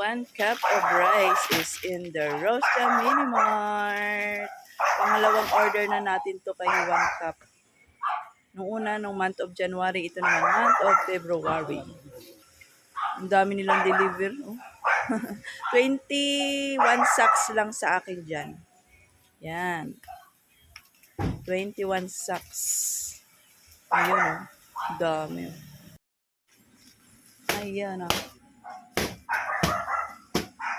1 cup of rice is in the Rosta Mini Mart. Pangalawang order na natin to kay 1 cup. Nung una, nung month of January, ito naman month of February. Ang dami nilang deliver. Oh. 21 sacks lang sa akin dyan. Yan. 21 sacks. Ayun oh. Dami. Ayan oh.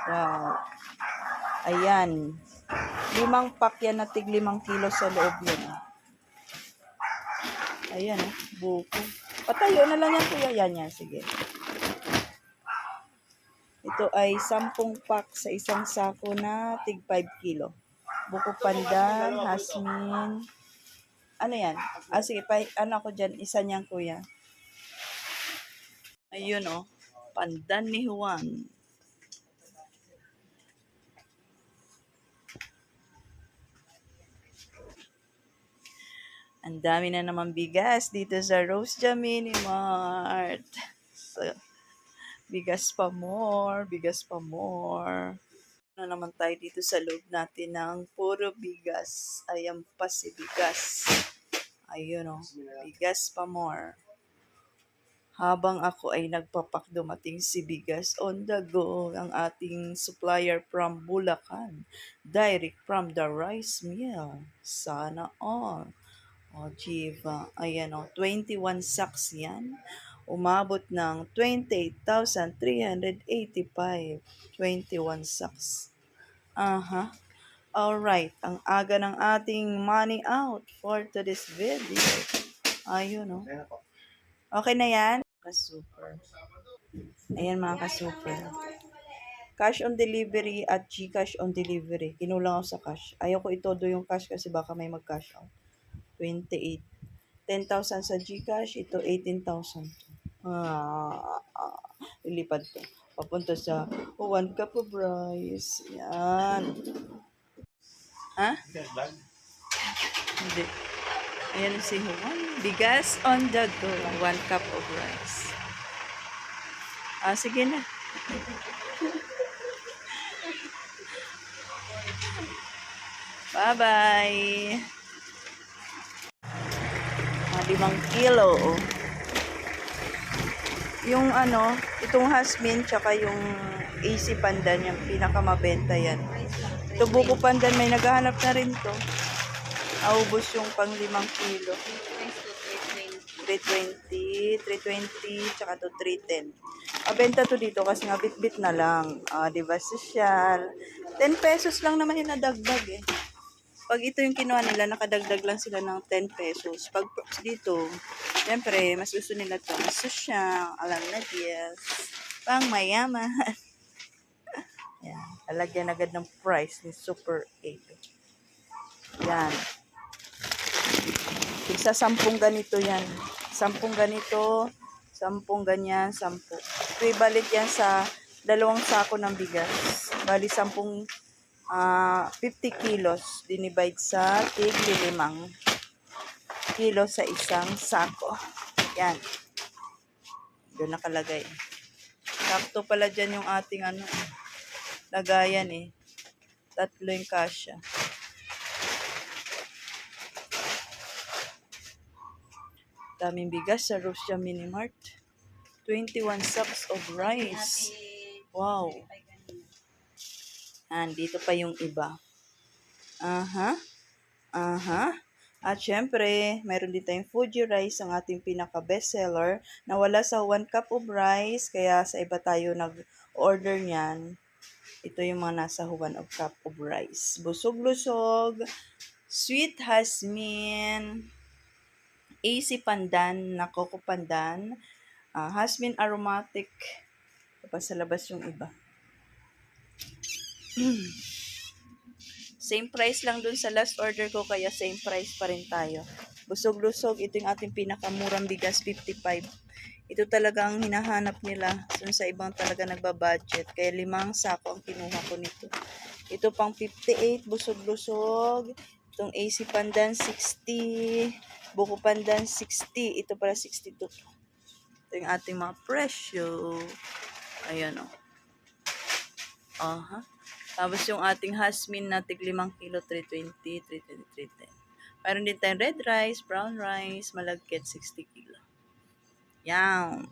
Wow. Ayan. 5 pack yan na tig 5 kilo sa loob yan. Ayan oh. Buko. Patayo na lang yan kuya. Yan. Sige. Ito ay 10 pack sa isang sako na tig 5 kilo. Buko pandan, hasmin. Ano yan? Sige, ano ako dyan? Isa niyan kuya. Ayun oh. Pandan ni Juan. Ang dami na naman bigas dito sa Rosta Mini Mart. So, bigas pa more. Na naman tayo dito sa loob natin ng puro bigas. Ayan pa si bigas. Ayun o, bigas pa more. Habang ako ay nagpapak, dumating si bigas on the go, ang ating supplier from Bulacan. Direct from the rice mill. Sana all. O, Jiva. Ayan o, 21 sacks yan. Umabot ng 28,385. 21 sacks. Aha. Alright. Ang aga ng ating money out for today's video. Ayun o. Okay na yan? Ka-super. Ayan mga ka-super. Cash on delivery at GCash on delivery. Kinulang ako sa cash. Ayaw ko itodo yung cash kasi baka may mag-cash out. 28. 10,000 sa GCash, ito 18,000. Ilipad ko. Papunta sa 1 cup of rice. Yan. Ha? Hindi. Ayan si Juan. Bigas on the go. 1 cup of rice. Sige na. Bye-bye. 5 kilo. Yung itong hasmin tsaka yung AC pandan, yung pinakamabenta yan. Ito buko pandan, may naghahanap na rin to. Naubos yung pang 5 kilo. 320, tsaka to 310. Benta to dito kasi nga bit-bit na lang. Diba, sosyal. 10 pesos lang naman yung nadagdag eh. Pag ito yung kinuha nila, nakadagdag lang sila ng 10 pesos. Pag dito, siyempre, mas gusto nila ito. Mas sosyal, alam na yes. Pang mayaman. Yan. Alagyan agad ng price ni Super 8. Yan. Isa 10 ganito yan. 10 ganito, 10 ganyan, 10. Equivalent yan sa 2 sako ng bigas. Bali 10 50 kilos dinivide sa tig 5 kilo sa isang sako. Yan. Doon nakalagay. Sakto pala dyan yung ating lagayan eh. 3 yung kasya. Daming bigas sa Rosta Mini Mart. 21 sacks of rice. Wow. Dito pa yung iba. At syempre, mayroon din tayong Fuji rice, ang ating pinaka-bestseller, na wala sa 1 cup of rice, kaya sa iba tayo nag-order niyan. Ito yung mga nasa 1 cup of rice. Busog-lusog, sweet hasmin, AC pandan, na coco pandan, hasmin aromatic, tapos sa labas yung iba. Same price lang dun sa last order ko, kaya same price pa rin tayo. Busog-lusog, ito yung ating pinakamurang bigas, 55. Ito talaga ang hinahanap nila. Dun sa ibang talaga nagbabudget. Kaya 5 sako ang kinuha ko nito. Ito pang 58, busog-lusog. Itong AC pandan, 60. Buko pandan, 60. Ito para 62. Ito yung ating mga presyo. Ayan o. Aha. Tapos yung ating hasmin na tig 5 kilo, 320, 320, 310. Meron din tayong red rice, brown rice, malagkit, 60 kilo. Yan.